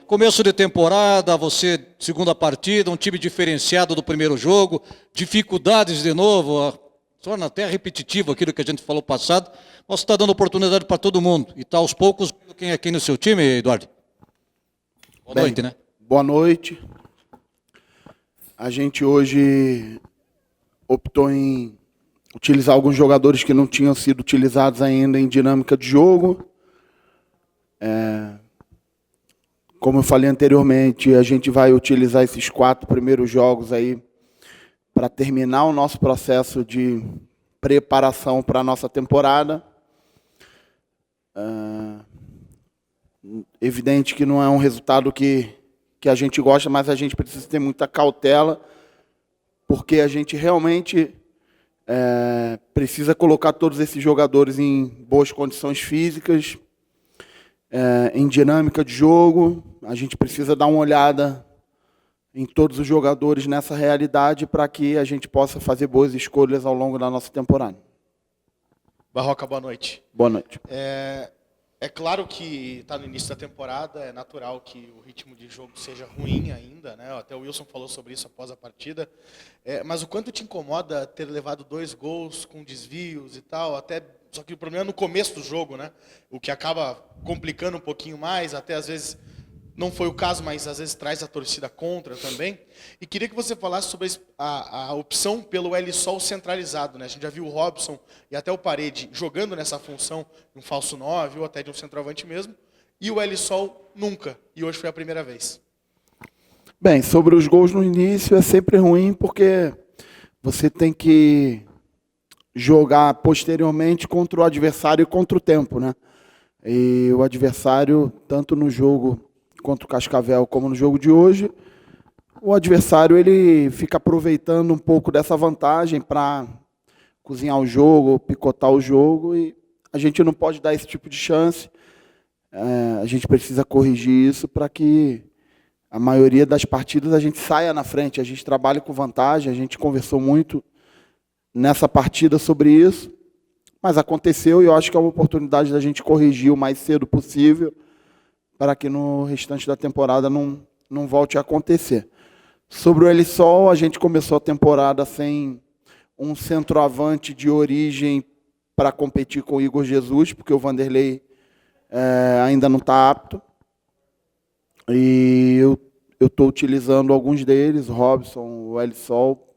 Começo de temporada, você, segunda partida, um time diferenciado do primeiro jogo, dificuldades de novo, torna até repetitivo aquilo que a gente falou passado, mas está dando oportunidade para todo mundo. E está aos poucos vendo quem é quem no seu time, Eduardo? Boa noite, né? Boa noite. A gente hoje optou em utilizar alguns jogadores que não tinham sido utilizados ainda em dinâmica de jogo. Como eu falei anteriormente, a gente vai utilizar esses 4 primeiros jogos aí para terminar o nosso processo de preparação para a nossa temporada. Evidente que não é um resultado que a gente gosta, mas a gente precisa ter muita cautela, porque a gente realmente precisa colocar todos esses jogadores em boas condições físicas, em dinâmica de jogo. A gente precisa dar uma olhada em todos os jogadores nessa realidade para que a gente possa fazer boas escolhas ao longo da nossa temporada. Barroca, boa noite. Boa noite. É claro que está no início da temporada, é natural que o ritmo de jogo seja ruim ainda, né? Até o Wilson falou sobre isso após a partida. Mas o quanto te incomoda ter levado 2 gols com desvios e tal, só que o problema é no começo do jogo, né? O que acaba complicando um pouquinho mais, até às vezes não foi o caso, mas às vezes traz a torcida contra também. E queria que você falasse sobre a opção pelo L-Sol centralizado, né? A gente já viu o Robson e até o Parede jogando nessa função de um falso 9 ou até de um centroavante mesmo, e o L-Sol nunca, e hoje foi a primeira vez. Bem, sobre os gols no início é sempre ruim, porque você tem que jogar posteriormente contra o adversário e contra o tempo, né? E o adversário, tanto no jogo contra o Cascavel como no jogo de hoje, o adversário ele fica aproveitando um pouco dessa vantagem para cozinhar o jogo, picotar o jogo, e a gente não pode dar esse tipo de chance. A gente precisa corrigir isso para que a maioria das partidas a gente saia na frente, a gente trabalha com vantagem. A gente conversou muito nessa partida sobre isso, mas aconteceu, e eu acho que é uma oportunidade da gente corrigir o mais cedo possível para que no restante da temporada não volte a acontecer. Sobre o L-Sol, a gente começou a temporada sem um centroavante de origem para competir com o Igor Jesus, porque o Vanderlei ainda não está apto. E eu estou utilizando alguns deles, o Robson, o L-Sol.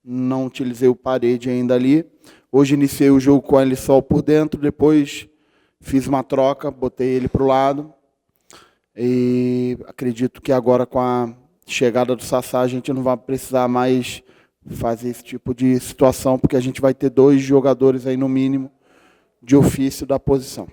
Não utilizei o Parede ainda ali. Hoje iniciei o jogo com o L-Sol por dentro, depois fiz uma troca, botei ele para o lado. E acredito que agora, com a chegada do Sassá, a gente não vai precisar mais fazer esse tipo de situação, porque a gente vai ter 2 jogadores aí, no mínimo, de ofício da posição.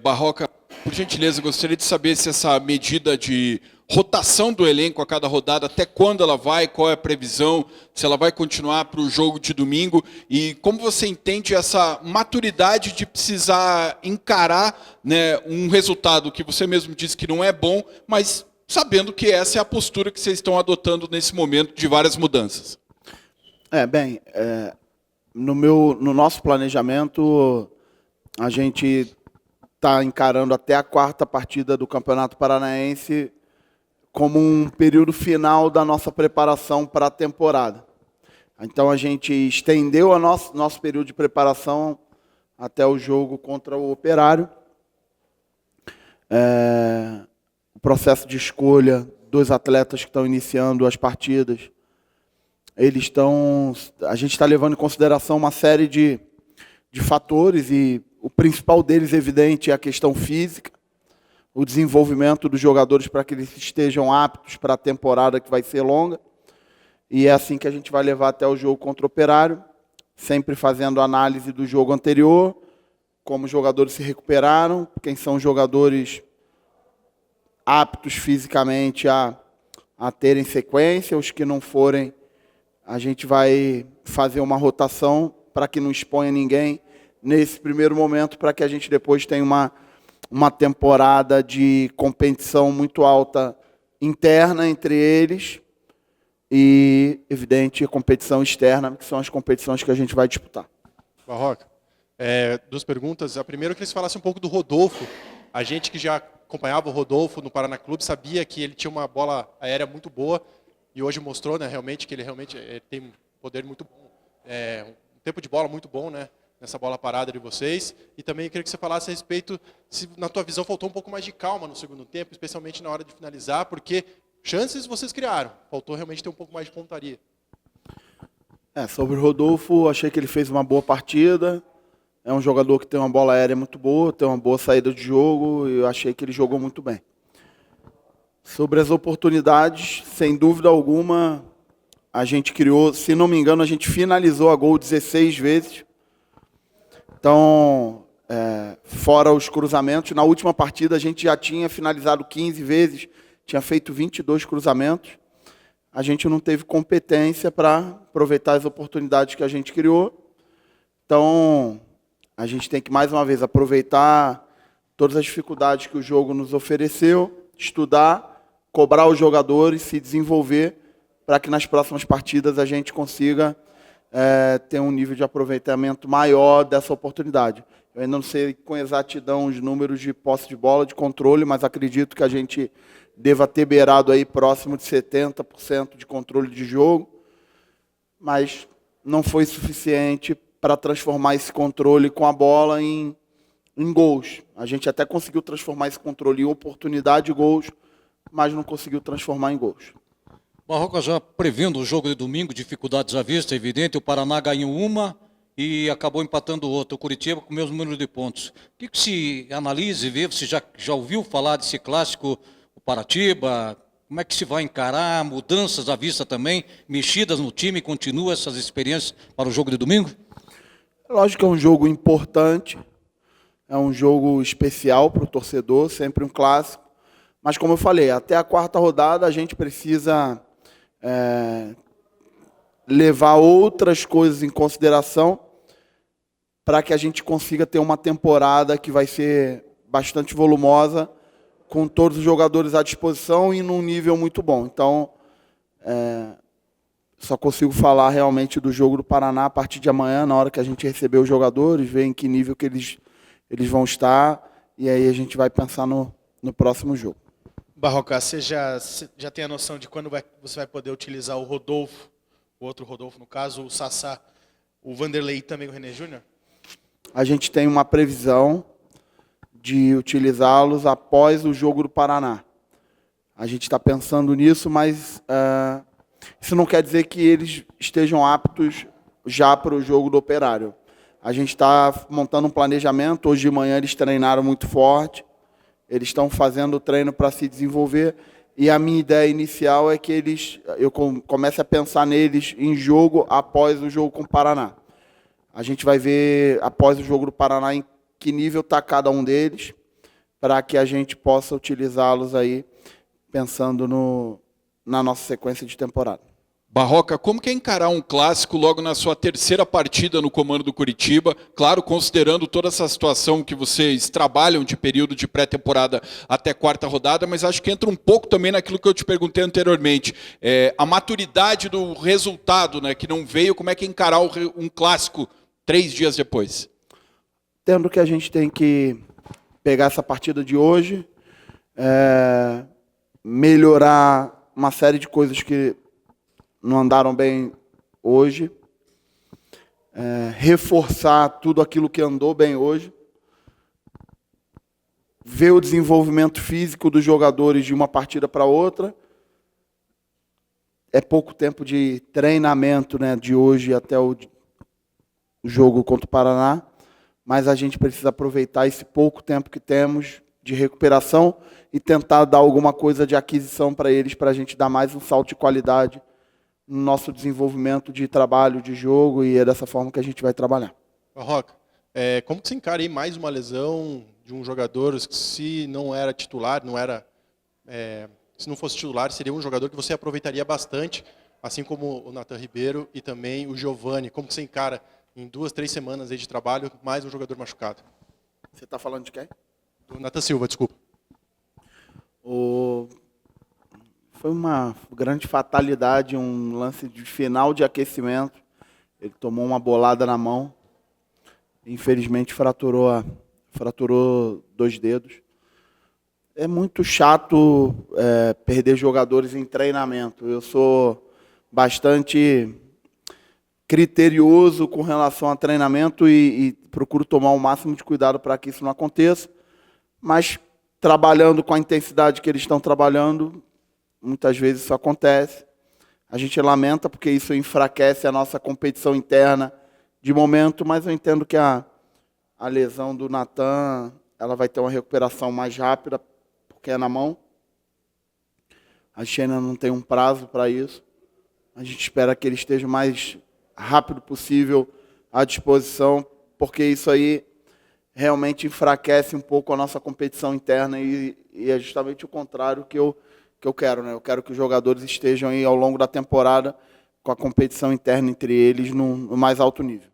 Barroca, por gentileza, gostaria de saber se essa medida de rotação do elenco a cada rodada, até quando ela vai, qual é a previsão, se ela vai continuar para o jogo de domingo, e como você entende essa maturidade de precisar encarar, né, um resultado que você mesmo disse que não é bom, mas sabendo que essa é a postura que vocês estão adotando nesse momento de várias mudanças. No nosso planejamento, a gente está encarando até a 4ª partida do Campeonato Paranaense como um período final da nossa preparação para a temporada. Então, a gente estendeu o nosso período de preparação até o jogo contra o Operário. O processo de escolha dos atletas que estão iniciando as partidas, a gente está levando em consideração uma série de fatores, e o principal deles, evidente, é a questão física, o desenvolvimento dos jogadores para que eles estejam aptos para a temporada, que vai ser longa. E é assim que a gente vai levar até o jogo contra o Operário, sempre fazendo análise do jogo anterior, como os jogadores se recuperaram, quem são os jogadores aptos fisicamente a terem sequência, os que não forem, a gente vai fazer uma rotação para que não exponha ninguém nesse primeiro momento, para que a gente depois tenha uma temporada de competição muito alta interna entre eles e, evidente, a competição externa, que são as competições que a gente vai disputar. Barroca, 2 perguntas. A primeira, eu queria que você falasse um pouco do Rodolfo. A gente que já acompanhava o Rodolfo no Paraná Clube, sabia que ele tinha uma bola aérea muito boa e hoje mostrou, né, realmente que ele realmente tem um poder muito bom, um tempo de bola muito bom, né, nessa bola parada de vocês. E também queria que você falasse a respeito, se na tua visão faltou um pouco mais de calma no segundo tempo, especialmente na hora de finalizar, porque chances vocês criaram, faltou realmente ter um pouco mais de pontaria. Sobre o Rodolfo, achei que ele fez uma boa partida. É um jogador que tem uma bola aérea muito boa, tem uma boa saída de jogo, e eu achei que ele jogou muito bem. Sobre as oportunidades, sem dúvida alguma, a gente criou, se não me engano, a gente finalizou a gol 16 vezes. Então, fora os cruzamentos, na última partida a gente já tinha finalizado 15 vezes, tinha feito 22 cruzamentos. A gente não teve competência para aproveitar as oportunidades que a gente criou. Então, a gente tem que, mais uma vez, aproveitar todas as dificuldades que o jogo nos ofereceu, estudar, cobrar os jogadores, se desenvolver, para que nas próximas partidas a gente consiga ter um nível de aproveitamento maior dessa oportunidade. Eu ainda não sei com exatidão os números de posse de bola, de controle, mas acredito que a gente deva ter beirado aí próximo de 70% de controle de jogo, mas não foi suficiente para transformar esse controle com a bola em gols. A gente até conseguiu transformar esse controle em oportunidade de gols, mas não conseguiu transformar em gols. Barroca, já prevendo o jogo de domingo, dificuldades à vista, é evidente, o Paraná ganhou uma e acabou empatando outra, o Curitiba com o mesmo número de pontos. O que se analisa e vê, você já ouviu falar desse clássico, o Paratiba? Como é que se vai encarar, mudanças à vista também, mexidas no time, continua essas experiências para o jogo de domingo? Lógico que é um jogo importante, é um jogo especial para o torcedor, sempre um clássico, mas como eu falei, até a quarta rodada a gente precisa levar outras coisas em consideração para que a gente consiga ter uma temporada que vai ser bastante volumosa, com todos os jogadores à disposição e num nível muito bom. Então, só consigo falar realmente do jogo do Paraná a partir de amanhã, na hora que a gente receber os jogadores, ver em que nível que eles vão estar, e aí a gente vai pensar no próximo jogo. Barroca, você já tem a noção de quando você vai poder utilizar o Rodolfo, o outro Rodolfo, no caso, o Sassá, o Vanderlei e também o René Júnior? A gente tem uma previsão de utilizá-los após o jogo do Paraná. A gente está pensando nisso, mas isso não quer dizer que eles estejam aptos já para o jogo do Operário. A gente está montando um planejamento. Hoje de manhã eles treinaram muito forte. Eles estão fazendo o treino para se desenvolver. E a minha ideia inicial é que eu comece a pensar neles em jogo após o jogo com o Paraná. A gente vai ver, após o jogo do Paraná, em que nível está cada um deles, para que a gente possa utilizá-los aí, pensando na nossa sequência de temporada. Barroca, como que é encarar um clássico logo na sua terceira partida no comando do Curitiba? Claro, considerando toda essa situação que vocês trabalham de período de pré-temporada até quarta rodada, mas acho que entra um pouco também naquilo que eu te perguntei anteriormente. A maturidade do resultado, né, que não veio, como é que é encarar um clássico 3 dias depois? Entendo que a gente tem que pegar essa partida de hoje, melhorar uma série de coisas que não andaram bem hoje, reforçar tudo aquilo que andou bem hoje, ver o desenvolvimento físico dos jogadores de uma partida para outra. É pouco tempo de treinamento, né, de hoje até o jogo contra o Paraná, mas a gente precisa aproveitar esse pouco tempo que temos de recuperação e tentar dar alguma coisa de aquisição para eles, para a gente dar mais um salto de qualidade no nosso desenvolvimento de trabalho, de jogo, e é dessa forma que a gente vai trabalhar. Barroca, como que você encara aí mais uma lesão de um jogador que, se não era titular, se não fosse titular, seria um jogador que você aproveitaria bastante, assim como o Nathan Ribeiro e também o Giovani? Como que você encara em 2, 3 semanas aí de trabalho mais um jogador machucado? Você está falando de quem? Do Nathan Silva, desculpa. Foi uma grande fatalidade, um lance de final de aquecimento. Ele tomou uma bolada na mão. Infelizmente fraturou 2 dedos. É muito chato perder jogadores em treinamento. Eu sou bastante criterioso com relação a treinamento e procuro tomar o máximo de cuidado para que isso não aconteça. Mas trabalhando com a intensidade que eles estão trabalhando, muitas vezes isso acontece. A gente lamenta porque isso enfraquece a nossa competição interna de momento, mas eu entendo que a lesão do Natan, ela vai ter uma recuperação mais rápida, porque é na mão. A gente ainda não tem um prazo para isso. A gente espera que ele esteja o mais rápido possível à disposição, porque isso aí realmente enfraquece um pouco a nossa competição interna e é justamente o contrário que eu quero, né? Eu quero que os jogadores estejam aí ao longo da temporada com a competição interna entre eles no mais alto nível.